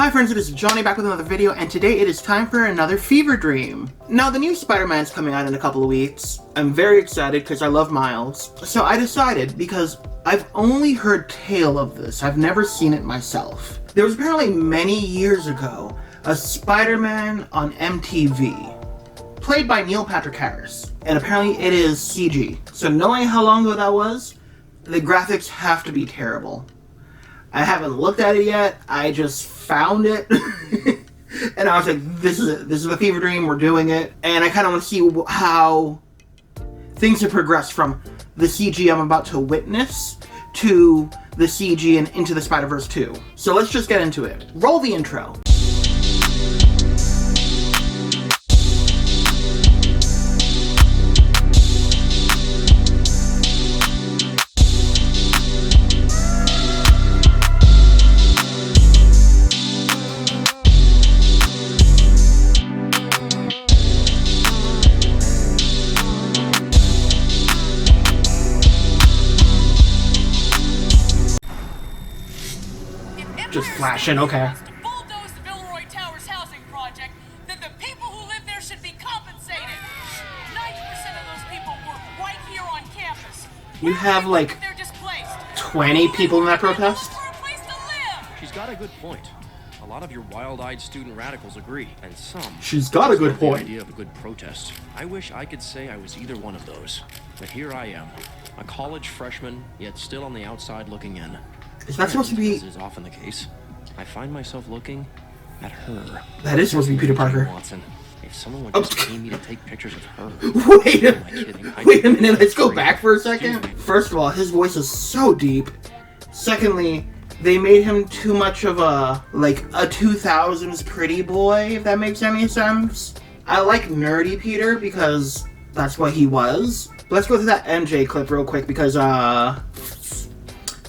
Hi friends, it is Johnny back with another video, and today it is time for another fever dream. Now the new Spider-Man is coming out in a couple of weeks. I'm very excited because I love Miles. So I decided, because I've only heard tale of this, I've never seen it myself. There was apparently many years ago a Spider-Man on MTV, played by Neil Patrick Harris, and apparently it is CG. So knowing how long ago that was, the graphics have to be terrible. I haven't looked at it yet, I just found it, and I was like, this is it, this is the fever dream, we're doing it, and I kind of want to see how things have progressed from the CG I'm about to witness to the CG and Into the Spider-Verse 2. So let's just get into it. Roll the intro. Just flashing, okay. To bulldoze the Villeroy Towers housing project, then the people who live there should be compensated. 90% of those people work right here on campus. You have like They're displaced. 20 people in that protest? For a place to live. She's got a good point. A lot of your wild-eyed student radicals agree, and some... She's got a good love point. The idea of a good protest. I wish I could say I was either one of those. But here I am, a college freshman, yet still on the outside looking in. Is that supposed to be... As is often the case, I find myself looking at her. That is supposed to be Peter Parker. Watson. If someone would just pay me to take pictures of her. Wait a minute, let's go back for a second. First of all, his voice is so deep. Secondly, they made him too much of a 2000s pretty boy, if that makes any sense. I like nerdy Peter because that's what he was. But let's go through that MJ clip real quick because,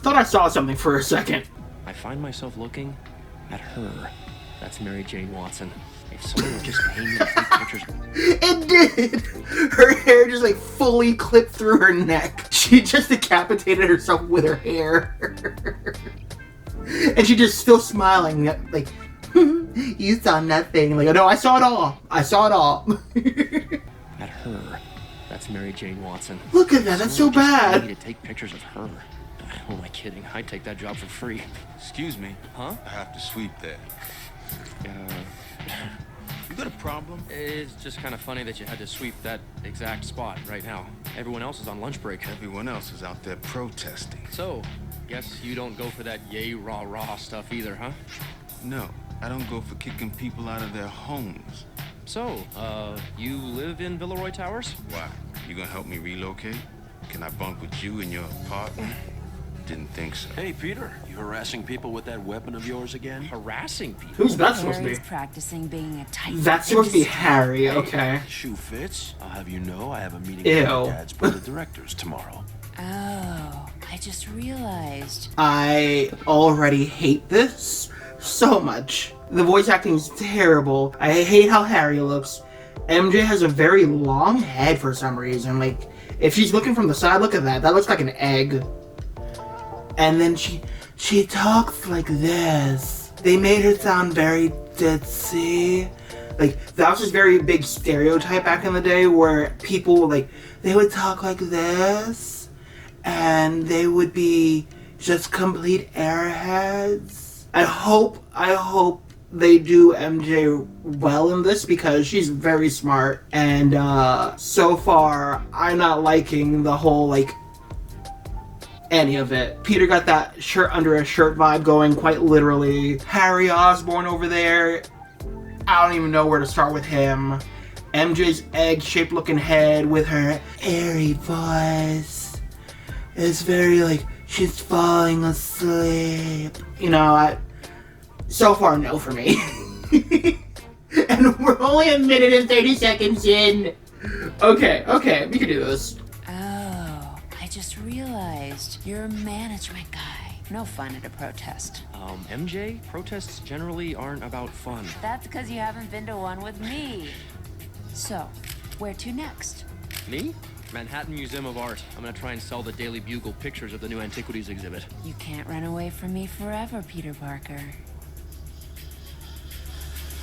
thought I saw something for a second. I find myself looking at her. That's Mary Jane Watson. If someone would just pay me to take pictures. It did! Her hair just fully clipped through her neck. She just decapitated herself with her hair. And she just still smiling, like, you saw nothing. Like, no, I saw it all. I saw it all. At her. That's Mary Jane Watson. Look at that, that's so bad. I need to take pictures of her. Who am I kidding? I'd take that job for free. Excuse me. Huh? I have to sweep that. You got a problem? It's just kind of funny that you had to sweep that exact spot right now. Everyone else is on lunch break. Everyone else is out there protesting. So, guess you don't go for that yay rah-rah stuff either, huh? No, I don't go for kicking people out of their homes. So, you live in Villeroy Towers? Why? You gonna help me relocate? Can I bunk with you in your apartment? Didn't think so. Hey, Peter, you harassing people with that weapon of yours again? Harassing people? Who's that supposed to be? Harry's practicing being a tight. That's supposed to be Harry, okay. Shoe fits. I'll have you know I have a meeting Ew. with my dad's board of directors tomorrow. Oh, I just realized. I already hate this so much. The voice acting is terrible. I hate how Harry looks. MJ has a very long head for some reason. Like, if she's looking from the side, look at that. That looks like an egg. And then she talks like this. They made her sound very ditzy. Like, that was just very big stereotype back in the day where people, they would talk like this. And they would be just complete airheads. I hope they do MJ well in this because she's very smart. And, so far, I'm not liking the whole, any of it. Peter got that shirt under a shirt vibe going, quite literally. Harry Osborn over there, I don't even know where to start with him. MJ's egg-shaped looking head with her airy voice. It's very she's falling asleep. You know, so far no for me. And we're only a minute and 30 seconds in. Okay, we can do this. Oh, I just realized you're a management guy. No fun at a protest. MJ, protests generally aren't about fun. That's because you haven't been to one with me. So, where to next? Me? Manhattan Museum of Art. I'm gonna try and sell the Daily Bugle pictures of the new antiquities exhibit. You can't run away from me forever, Peter Parker.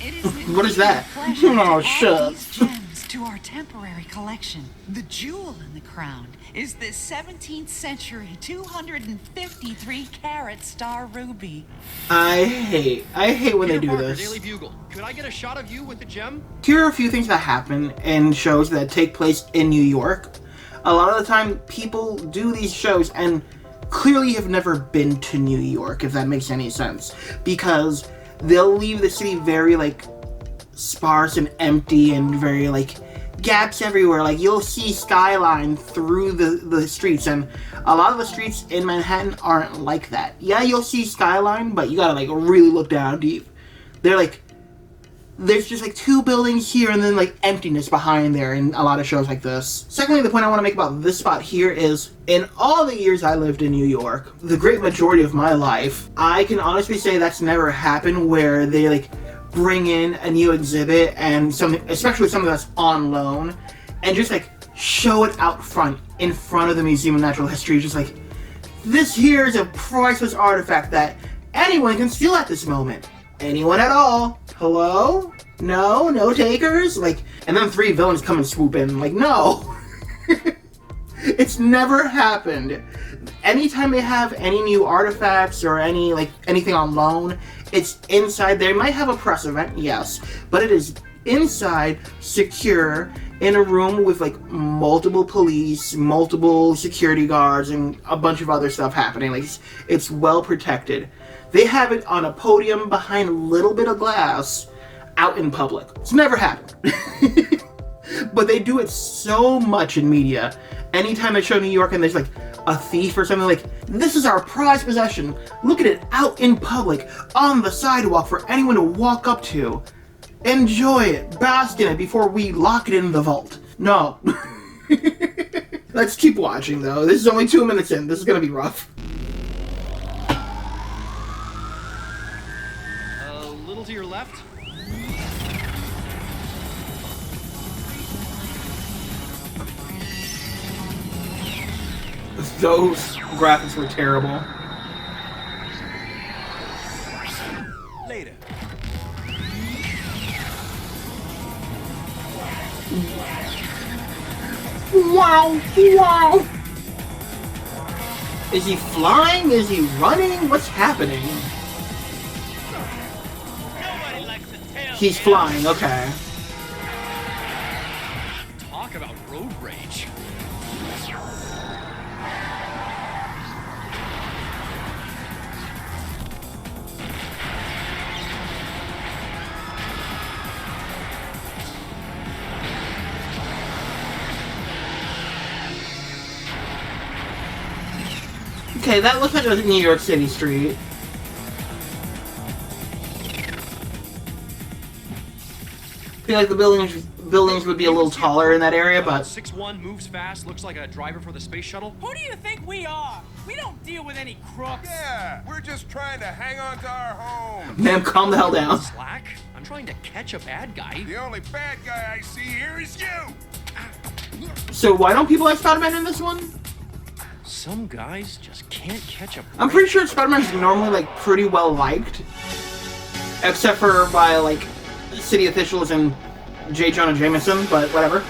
It is an What is that? pleasure to Oh, add shut these gems to our temporary collection. The jewel in the crown is this 17th century 253 carat star ruby. I hate when they Peter do Parker, this. Daily Bugle. Could I get a shot of you with the gem? Here are a few things that happen in shows that take place in New York. A lot of the time, people do these shows and clearly have never been to New York, if that makes any sense. Because they'll leave the city very, like, sparse and empty and very, like, gaps everywhere. Like, you'll see skyline through the streets, and a lot of the streets in Manhattan aren't like that. Yeah, you'll see skyline, but you gotta, like, really look down deep. They're, like, there's just like two buildings here and then like emptiness behind there in a lot of shows like this. Secondly, the point I want to make about this spot here is, in all the years I lived in New York, the great majority of my life, I can honestly say that's never happened where they like bring in a new exhibit and something, especially something that's on loan, and just like show it out front in front of the Museum of Natural History. Just like, this here is a priceless artifact that anyone can steal at this moment. Anyone at all? Hello? No takers? Like, and then 3 villains come and swoop in. Like, no. It's never happened. Anytime they have any new artifacts or any, like, anything on loan, it's inside. They might have a press event, yes, but it is inside, secure, in a room with, like, multiple police, multiple security guards, and a bunch of other stuff happening. Like, it's well protected. They have it on a podium behind a little bit of glass out in public. It's never happened. But they do it so much in media. Anytime they show New York and there's like a thief or something, like, this is our prized possession. Look at it out in public, on the sidewalk for anyone to walk up to. Enjoy it, bask in it before we lock it in the vault. No. Let's keep watching though. This is only 2 minutes in. This is gonna be rough. To your left. Those graphics were terrible. Later. Wow! Wow! Is he flying? Is he running? What's happening? He's flying, okay. Talk about road rage. Okay, that looks like a New York City street. I feel like the buildings would be a little taller in that area, but 6'1", moves fast, looks like a driver for the space shuttle. Who do you think we are? We don't deal with any crooks. Yeah, we're just trying to hang on to our home. ma'am, calm the hell down. Slack? I'm trying to catch a bad guy. The only bad guy I see here is you. So why don't people like Spider-Man in this one? Some guys just can't catch a break. I'm pretty sure Spider-Man's normally like pretty well liked, except for by like city officials and J. Jonah Jameson, but whatever.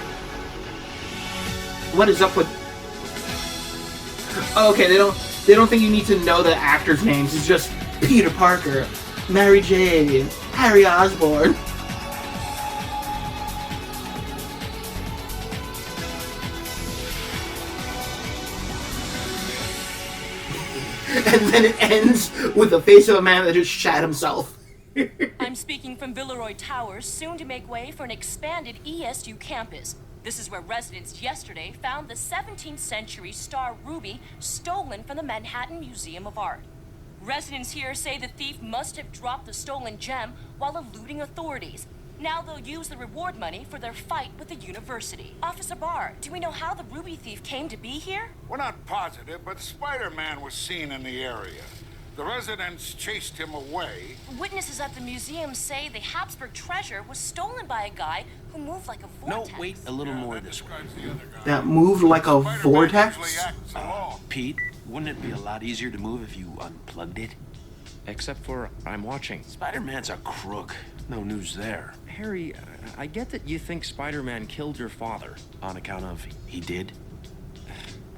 What is up with? Oh, okay, they don't think you need to know the actors' names. It's just Peter Parker, Mary Jane, Harry Osborn. And then it ends with the face of a man that just shat himself. I'm speaking from Villeroy Towers, soon to make way for an expanded ESU campus. This is where residents yesterday found the 17th century star ruby stolen from the Manhattan Museum of Art. Residents here say the thief must have dropped the stolen gem while eluding authorities. Now they'll use the reward money for their fight with the university. Officer Barr, do we know how the ruby thief came to be here? We're not positive, but Spider-Man was seen in the area. The residents chased him away. Witnesses at the museum say the Habsburg treasure was stolen by a guy who moved like a vortex. No, wait a little more this way. That moved like a Spider-Man vortex? usually acts alone. Pete, wouldn't it be a lot easier to move if you unplugged it? Except for I'm watching. Spider-Man's a crook. No news there. Harry, I get that you think Spider-Man killed your father. On account of he did?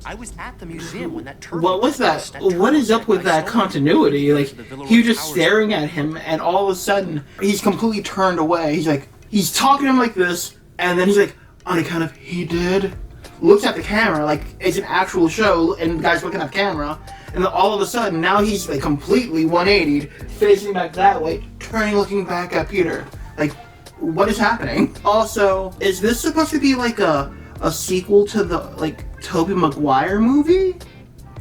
I was at the museum when that turbo... What was that? What is up with that continuity? Like, he was just staring at him, and all of a sudden, he's completely turned away. He's like, he's talking to him like this, and then he's like, on account of he did? Looks at the camera like it's an actual show, and the guy's looking at the camera, and then all of a sudden, now he's like completely 180'd, facing back that way, turning, looking back at Peter. Like, what is happening? Also, is this supposed to be like a sequel to the, like, Tobey Maguire movie?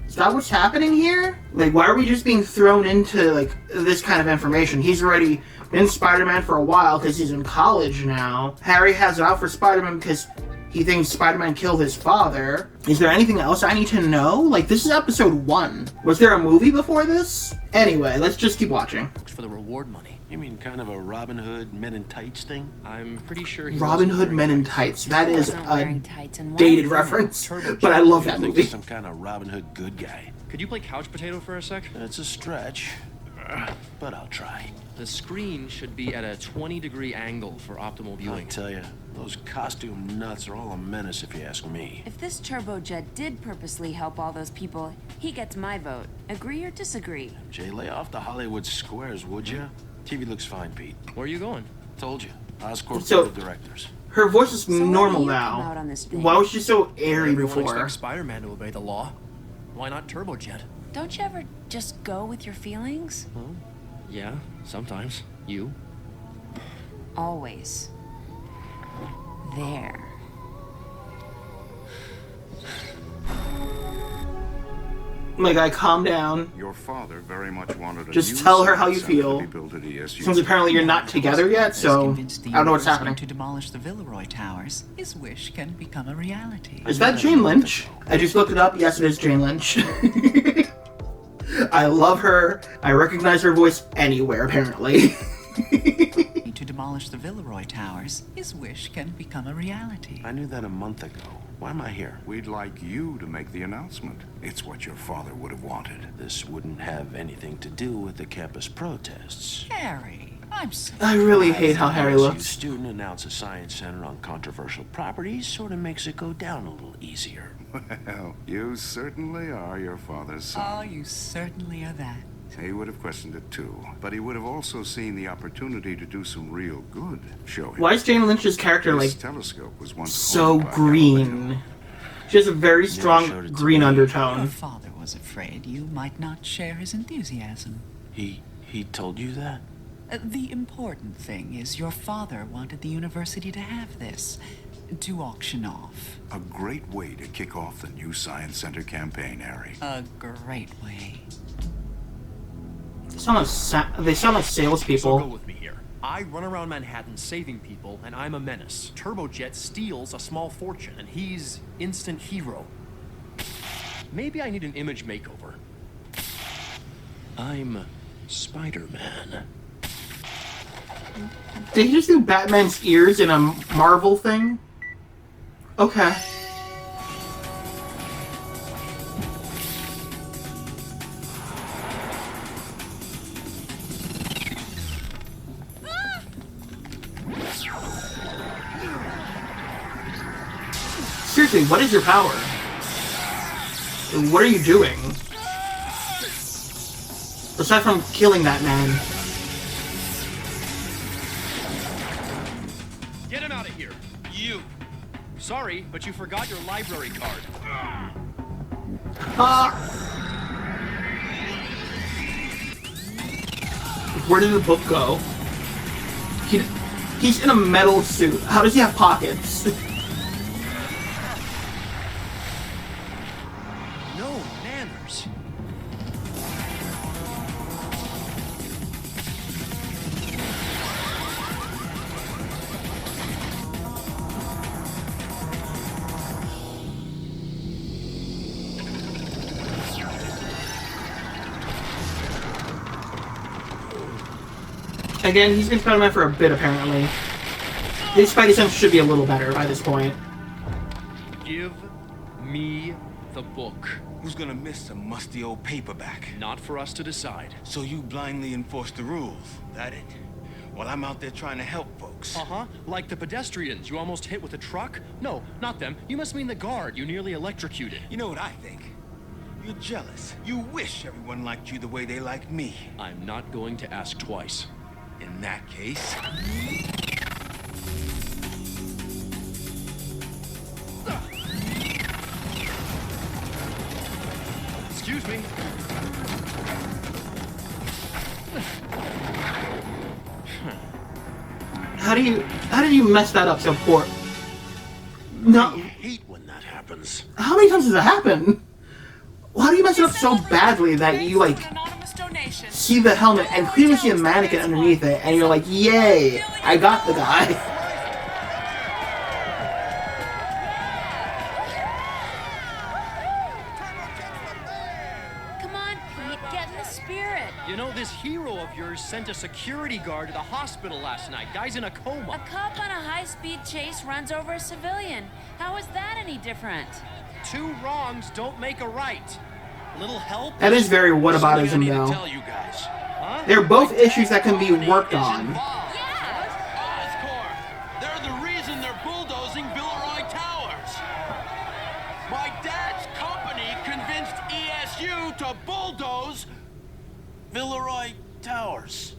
Is that what's happening here? Like, why are we just being thrown into, like, this kind of information? He's already been Spider-Man for a while because he's in college now. Harry has it out for Spider-Man because he thinks Spider-Man killed his father. Is there anything else I need to know? Like, this is episode 1. Was there a movie before this? Anyway, let's just keep watching. For the reward money. You mean kind of a Robin Hood Men in Tights thing? I'm pretty sure he Robin wasn't Hood wearing Men in tights. Tights. That is Wasn't a wearing tights and dated white. reference, Turbo but I love that I think movie. he's some kind of Robin Hood good guy. Could you play couch potato for a sec? It's a stretch, but I'll try. The screen should be at a 20-degree angle for optimal I viewing. tell you, those costume nuts are all a menace if you ask me. If this turbojet did purposely help all those people, he gets my vote. Agree or disagree? Jay, lay off the Hollywood squares, would you? TV looks fine, Pete. Where are you going? Told you. Oscorp So- board of directors. Her voice is So why do normal you come out now. on this thing? Why was she so airy Everyone before? expects Spider-Man to obey the law. Why not Turbojet? Don't you ever just go with your feelings? Yeah, sometimes. You? Always. There. My guy, calm down. Your father very much wanted a Just new tell her how you science center feel. to be built at ESU. Since apparently you're not together yet, Has so convinced the I don't know what's university happening. to demolish the Villeroy Towers. His wish can become a reality. Is that Jane Lynch? I just looked it up. Yes, it is Jane Lynch. I love her. I recognize her voice anywhere, apparently. To demolish the Villeroy Towers, his wish can become a reality. I knew that a month ago. Why am I here? We'd like you to make the announcement. It's what your father would have wanted. This wouldn't have anything to do with the campus protests. Harry, I'm so I really hate how Harry LSU looks. student announce a science center on controversial properties sort of makes it go down a little easier. Well, you certainly are your father's son. Oh, you certainly are that. He would have questioned it too, but he would have also seen the opportunity to do some real good. Show him. Why is Jane Lynch's character, This like, telescope was once so owned by green? Galileo. She has a very showed strong it to green me. Your undertone. father was afraid you might not share his enthusiasm. He told you that? The important thing is your father wanted the university to have this, to auction off. A great way to kick off the new Science Center campaign, Harry. A great way. They sound like So go salespeople. with me here. I run around Manhattan saving people, and I'm a menace. Turbojet steals a small fortune, and he's instant hero. Maybe I need an image makeover. I'm Spider-Man. Did he just do Batman's ears in a Marvel thing? Okay. Seriously, what is your power? What are you doing? Aside from killing that man. Get him out of here. You. Sorry, but you forgot your library card. Where did the book go? He's in a metal suit. How does he have pockets? No manners. Again, he's been Spider-Man for a bit, apparently. His Spidey sense should be a little better by this point. Give me the book. Who's gonna miss a musty old paperback? Not for us to decide. So you blindly enforce the rules, that it? while I'm out there trying to help folks. Uh-huh. Like the pedestrians you almost hit with a truck? No, not them. You must mean the guard you nearly electrocuted. You know what I think? You're jealous. You wish everyone liked you the way they like me. I'm not going to ask twice. In that case... Excuse me. How did you mess that up so poor? No. I hate when that happens. How many times does that happen? How do you mess it up so badly that you, like, see the helmet and clearly see a mannequin underneath it, and you're like, yay, I got the guy. Come on, Pete, get in the spirit. You know, this hero of yours sent a security guard to the hospital last night. Guy's in a A coma. cop on a high-speed chase runs over a civilian. How is that any different? Two wrongs don't make a right. A little help? That is very Something I whataboutism, need to though. tell you guys. Huh? They're both issues that can be worked on. Oscorp, they're the reason they're bulldozing Villeroy Towers. My dad's company convinced ESU to bulldoze Villeroy Towers.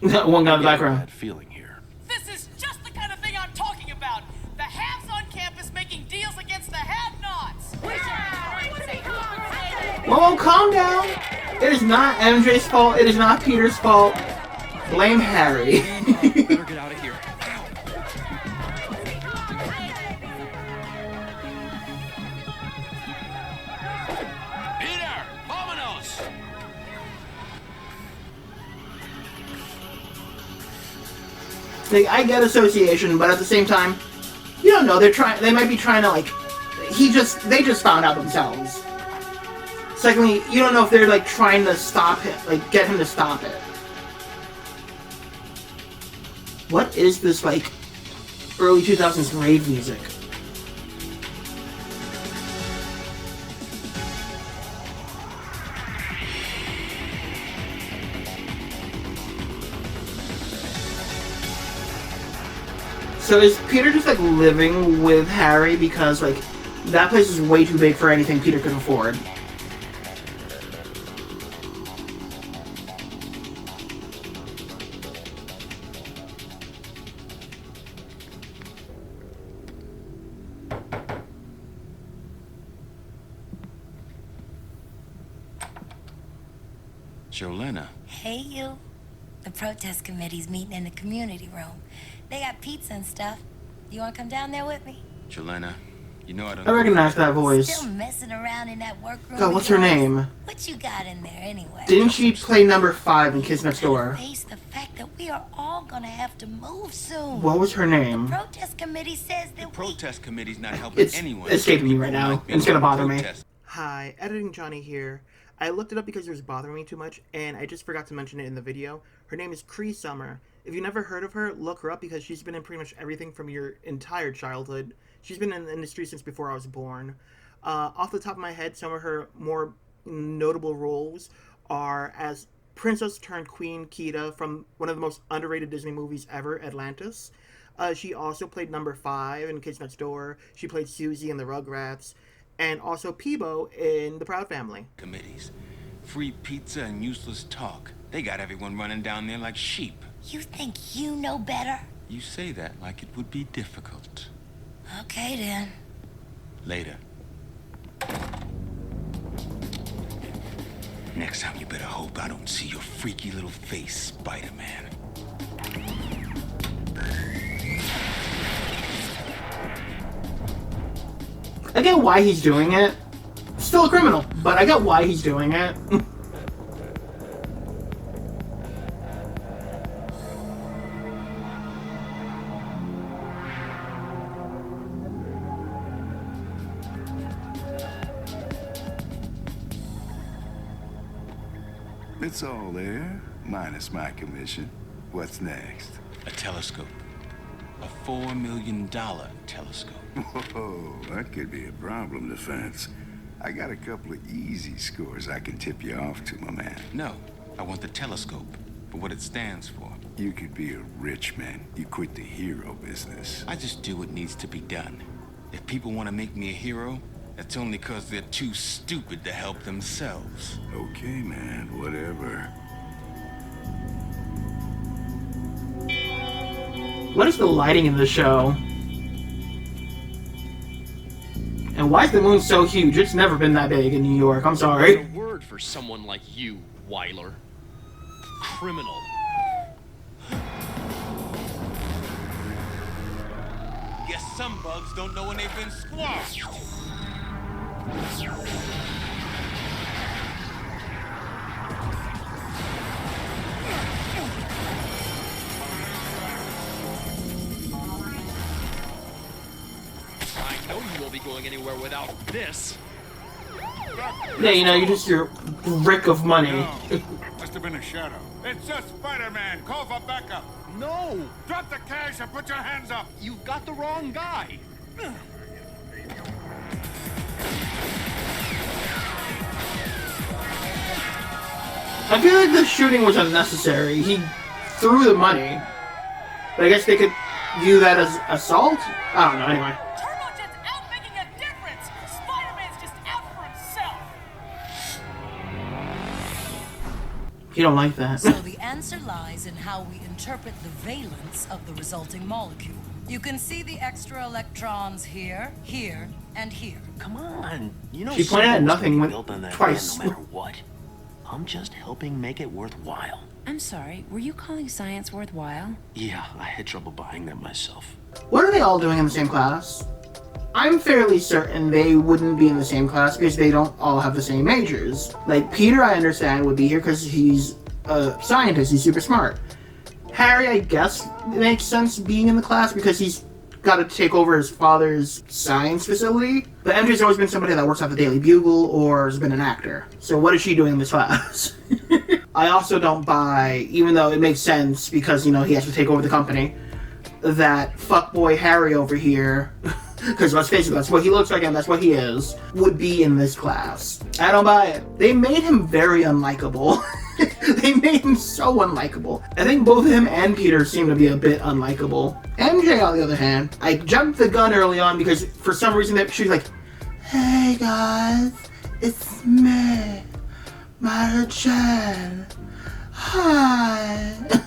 One guy in the background. Bad feeling here. This is just the kind of thing I'm talking about. The haves on campus making deals against the have-nots. Whoa, calm down. It is not MJ's fault. It is not Peter's fault. Blame Harry. Better get out of here. Peter, vámonos. Like, I get association, but at the same time, you don't know. They might be trying to, like, they just found out themselves. Secondly, you don't know if they're, like, trying to stop him, like, get him to stop it. What is this, like, early 2000s rave music? So is Peter just, like, living with Harry because, like, that place is way too big for anything Peter could afford? Jolena. Hey, you. The protest committee's meeting in the community room. They got pizza and stuff. You want to come down there with me? Jolena, you know I don't... I recognize that voice. Still messing around in that workroom. God, what's her name? What you got in there anyway? Didn't she play number 5 in Kids Next Door? Face the fact that we are all gonna have to move soon. What was her name? The protest committee says that The protest committee's not helping It's anyone. escaping me right now. It's gonna bother me. Protest. Hi, Editing Johnny here. I looked it up because it was bothering me too much, and I just forgot to mention it in the video. Her name is Cree Summer. If you've never heard of her, look her up because she's been in pretty much everything from your entire childhood. She's been in the industry since before I was born. Off the top of my head, some of her more notable roles are as Princess turned Queen Kida from one of the most underrated Disney movies ever, Atlantis. She also played number 5 in Kids Next Door. She played Susie in the Rugrats. And also Peebo in The Proud Family. Committees. Free pizza and useless talk. They got everyone running down there like sheep. you think you know better. You say that like it would be difficult. Okay, then. Later. Next time you better hope I don't see your freaky little face, Spider-Man. I get why he's doing it. Still a criminal, but I get why he's doing it. It's all there, minus my commission. What's next? A telescope. A $4 million telescope. Whoa, that could be a problem, Defense. I got a couple of easy scores I can tip you off to, my man. No, I want the telescope for what it stands for. You could be a rich man. You quit the hero business. I just do what needs to be done. If people want to make me a hero, that's only because they're too stupid to help themselves. Okay, man, whatever. What is the lighting in the show? And why is the moon so huge? It's never been that big in New York. I'm sorry. There's a word for someone like you, Weiler. Criminal. Guess some bugs don't know when they've been squashed. I know you won't be going anywhere without this. Yeah, you know, you're just your brick of money. No, must have been a shadow. It's just Spider-Man. Call for backup. No! Drop the cash and put your hands up. You've got the wrong guy. I feel like the shooting was unnecessary. He threw the money. But I guess they could view that as assault? I don't know, anyway. Turbojet's out making a difference! Spider-Man's just out for himself! You don't like that. So the answer lies in how we interpret the valence of the resulting molecule. You can see the extra electrons here, here, and here. Come on. You know She pointed at something's nothing gonna when- be built on that twice. land no matter what. I'm just helping make it worthwhile. I'm sorry, were you calling science worthwhile? Yeah, I had trouble buying that myself. What are they all doing in the same class? I'm fairly certain they wouldn't be in the same class because they don't all have the same majors. Like, Peter, I understand, would be here because he's a scientist, he's super smart. Harry, I guess, it makes sense being in the class because he's got to take over his father's science facility. But MJ's always been somebody that works at the Daily Bugle or has been an actor. So what is she doing in this class? I also don't buy, even though it makes sense because, you know, he has to take over the company, that fuckboy Harry over here, because let's face it, that's what he looks like and that's what he is, would be in this class. I don't buy it. They made him very unlikable. They made him so unlikable. I think both him and Peter seem to be a bit unlikable. MJ, on the other hand, I jumped the gun early on because for some reason that she was like, "Hey guys, it's me, Mary Jane. Hi."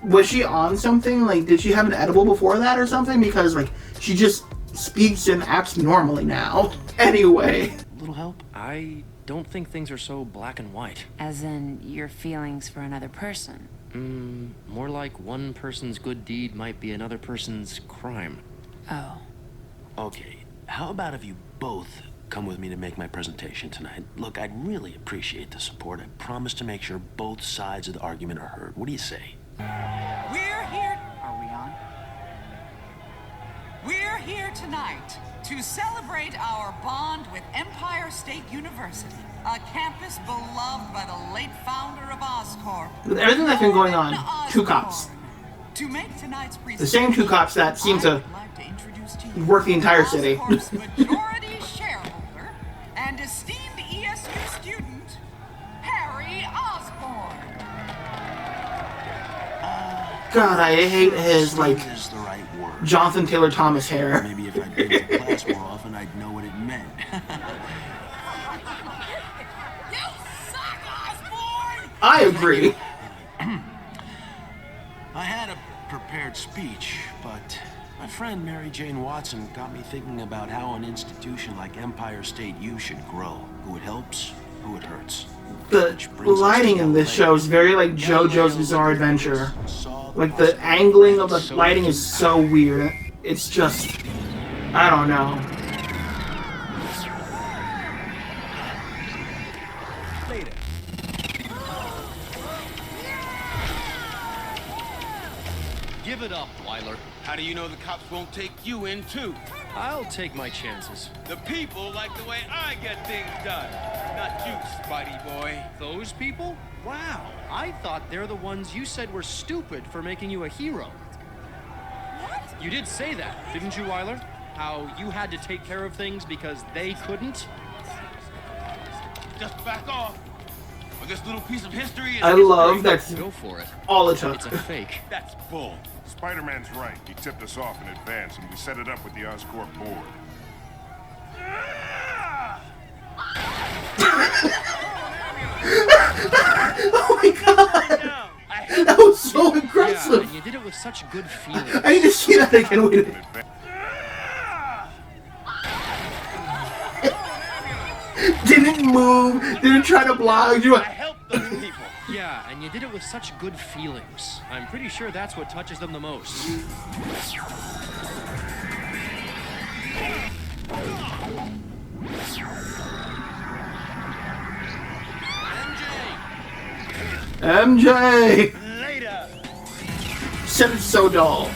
Was she on something? Like, did she have an edible before that or something? Because, like, she just speaks and acts normally now. Anyway. Little help? I don't think things are so black and white. As in, your feelings for another person. More like one person's good deed might be another person's crime. Oh. Okay, how about if you both come with me to make my presentation tonight? Look, I'd really appreciate the support. I promise to make sure both sides of the argument are heard. What do you say? We're here. Are we on? We're here tonight to celebrate our bond with Empire State University, a campus beloved by the late founder of Oscorp. With everything that's been going on, two cops. To make tonight's The same two cops that seem to work the entire city. Oscorp's majority shareholder and esteemed ESU student, Harry Osborn. God, I hate his, like, Is the right word. Jonathan Taylor Thomas hair. Maybe if I'd been to class more often, I'd know what it meant. You suck, Osborn! I agree. I had a prepared speech, but my friend Mary Jane Watson got me thinking about how an institution like Empire State U should grow. Who it helps, who it hurts. The lighting in this show is very like JoJo's Bizarre Adventure. Like, the angling of the lighting is so weird. It's just, I don't know. Later. Give it up, Weiler. How do you know the cops won't take you in too? I'll take my chances. The people like the way I get things done. Not you, Spidey boy. Those people? Wow, I thought they're the ones you said were stupid for making you a hero. What? You did say that, didn't you, Weiler? How you had to take care of things because they couldn't? Just back off. Or this little piece of history is I love that. Go for it. All it took. It's a fake. That's bull. Spider-Man's right. He tipped us off in advance, and we set it up with the Oscorp board. Oh my god! That was so aggressive! Yeah, and you did it with such good feeling. I need to see that again. Wait a minute. Didn't move, didn't try to block. You. I helped those people. Yeah, and you did it with such good feelings. I'm pretty sure that's what touches them the most. MJ! Later. Said it's so dull.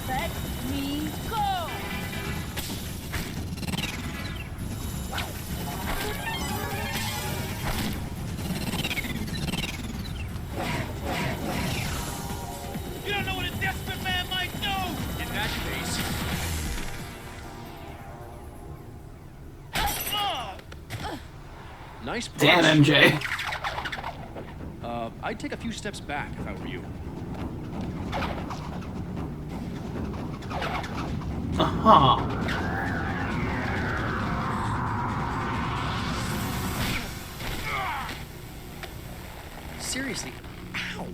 Let me go! You don't know what a desperate man might do. In that case, nice punch. Damn, MJ. I'd take a few steps back if I were you. Seriously, ow.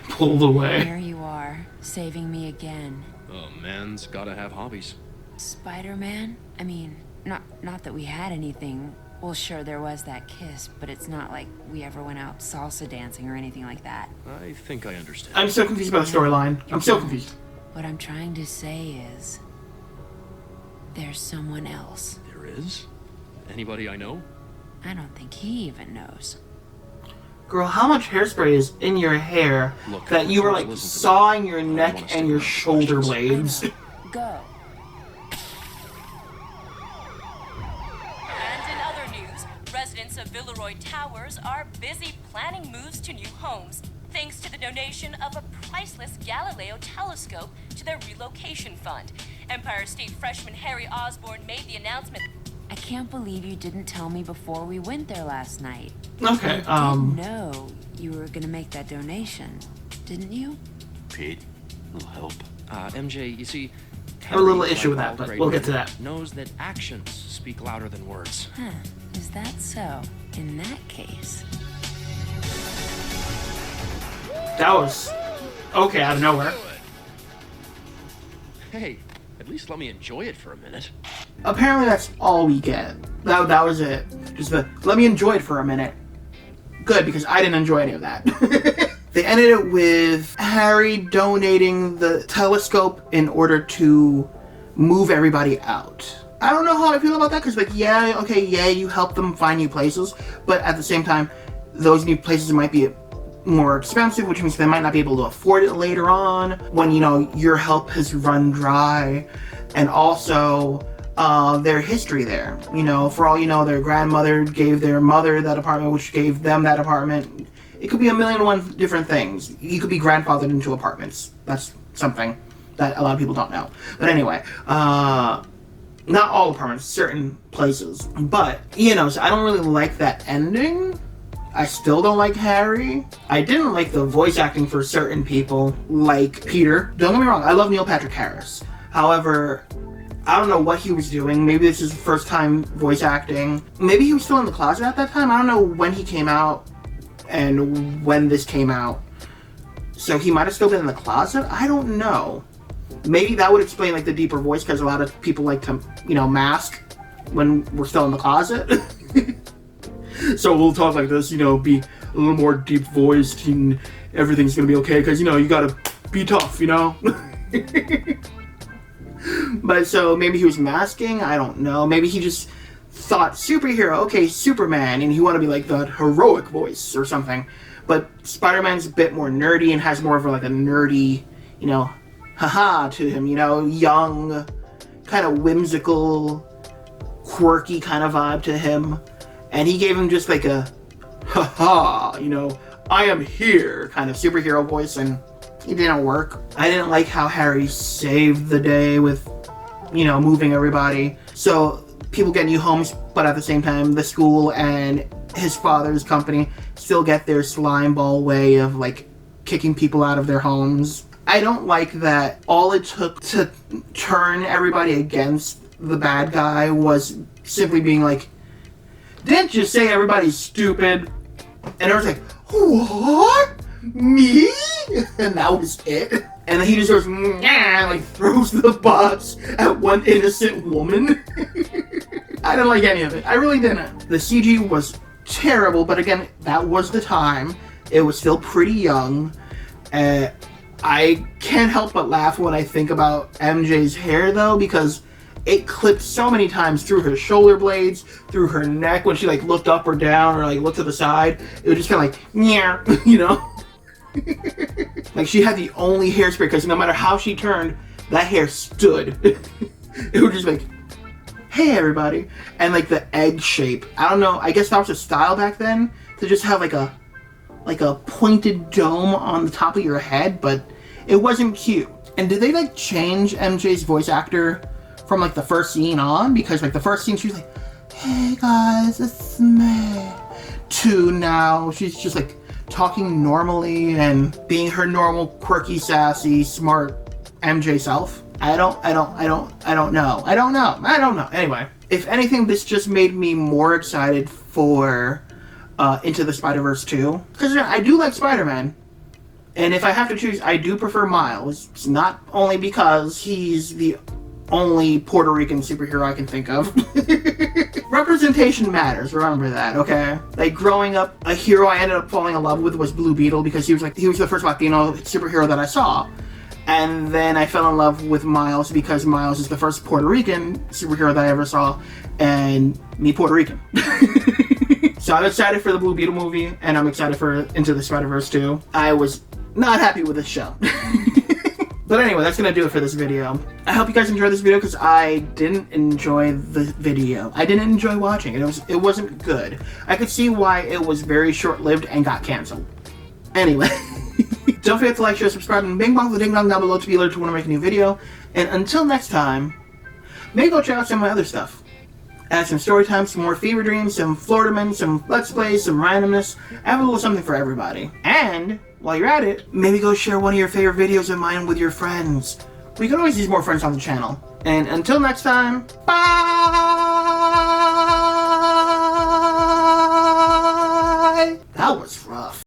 Pulled away. There you are, saving me again. Oh, man's gotta have hobbies. Spider-Man? I mean, not that we had anything. Well, sure, there was that kiss, but it's not like we ever went out salsa dancing or anything like that. I think I understand. I'm so confused about the storyline. I'm so confused. What I'm trying to say is, there's someone else. There is? Anybody I know? I don't think he even knows. Girl, how much hairspray is in your hair that you were like sawing your neck and your shoulder blades? Go. And in other news, residents of Villeroy Towers are busy planning moves to new homes, thanks to the donation of a priceless Galileo telescope to their relocation fund. Empire State freshman Harry Osborn made the announcement. I can't believe you didn't tell me before we went there last night. Okay, I didn't know you were gonna make that donation, didn't you? Pete, it'll help. MJ, you see, I have a little Henry, issue with like that, all but great we'll get to men, that. knows that actions speak louder than words. Huh. Is that so? In that case. That was okay out of nowhere. Hey, at least let me enjoy it for a minute. Apparently that's all we get. That was it. Just let me enjoy it for a minute. Good, because I didn't enjoy any of that. They ended it with Harry donating the telescope in order to move everybody out. I don't know how I feel about that, because like, yeah, okay, yeah, you help them find new places, but at the same time, those new places might be more expensive, which means they might not be able to afford it later on when, you know, your help has run dry. And also, their history there. You know, for all you know, their grandmother gave their mother that apartment, which gave them that apartment. It could be a million and one different things. You could be grandfathered into apartments. That's something that a lot of people don't know. But anyway, not all apartments, certain places. But, you know, so I don't really like that ending. I still don't like Harry. I didn't like the voice acting for certain people, like Peter. Don't get me wrong, I love Neil Patrick Harris. However, I don't know what he was doing. Maybe this is his first time voice acting. Maybe he was still in the closet at that time. I don't know when he came out and when this came out. So he might have still been in the closet? I don't know. Maybe that would explain like the deeper voice, because a lot of people like to, you know, mask when we're still in the closet. So we'll talk like this, you know, be a little more deep voiced and everything's gonna be okay, because, you know, you gotta be tough, you know? But so maybe he was masking, I don't know. Maybe he just thought superhero, okay, Superman, and he wanted to be like the heroic voice or something. But Spider-Man's a bit more nerdy and has more of like a nerdy, you know, haha to him, you know, young, kind of whimsical, quirky kind of vibe to him. And he gave him just like a haha, you know, I am here kind of superhero voice, and it didn't work. I didn't like how Harry saved the day with, you know, moving everybody. So people get new homes, but at the same time, the school and his father's company still get their slime ball way of like kicking people out of their homes. I don't like that all it took to turn everybody against the bad guy was simply being like, didn't you say everybody's stupid? And I was like, what? Me? And that was it. And then he just goes, yeah, like throws the box at one innocent woman. I didn't like any of it. I really didn't. The CG was terrible, but again, that was the time. It was still pretty young. I can't help but laugh when I think about MJ's hair, though, because it clipped so many times through her shoulder blades, through her neck when she like looked up or down or like looked to the side. It was just kind of like, yeah, you know? Like she had the only hairspray because no matter how she turned, that hair stood. It was just like, hey everybody. And like the egg shape. I don't know, I guess that was a style back then to just have like a pointed dome on the top of your head, but it wasn't cute. And did they like change MJ's voice actor from like the first scene on? Because like the first scene she was like, hey guys, it's me. To now she's just like talking normally and being her normal quirky, sassy, smart MJ self. I don't know. Anyway, if anything, this just made me more excited for Into the Spider-Verse 2. Because I do like Spider-Man. And if I have to choose, I do prefer Miles. It's not only because he's the only Puerto Rican superhero I can think of. Representation matters, remember that, okay? Like growing up, a hero I ended up falling in love with was Blue Beetle because he was the first Latino superhero that I saw. And then I fell in love with Miles because Miles is the first Puerto Rican superhero that I ever saw, and me Puerto Rican. So I'm excited for the Blue Beetle movie, and I'm excited for Into the Spider-Verse 2. I was not happy with this show. But anyway, that's gonna do it for this video. I hope you guys enjoyed this video because I didn't enjoy the video. I didn't enjoy watching it. It wasn't good. I could see why it was very short-lived and got canceled. Anyway, don't forget to like, share, subscribe, and bing bong the ding dong down below to be alerted to when I make a new video. And until next time, maybe go check out some of my other stuff. Add some story time, some more fever dreams, some Florida men, some let's plays, some randomness. I have a little something for everybody. And while you're at it, maybe go share one of your favorite videos of mine with your friends. We can always use more friends on the channel. And until next time, bye! That was rough.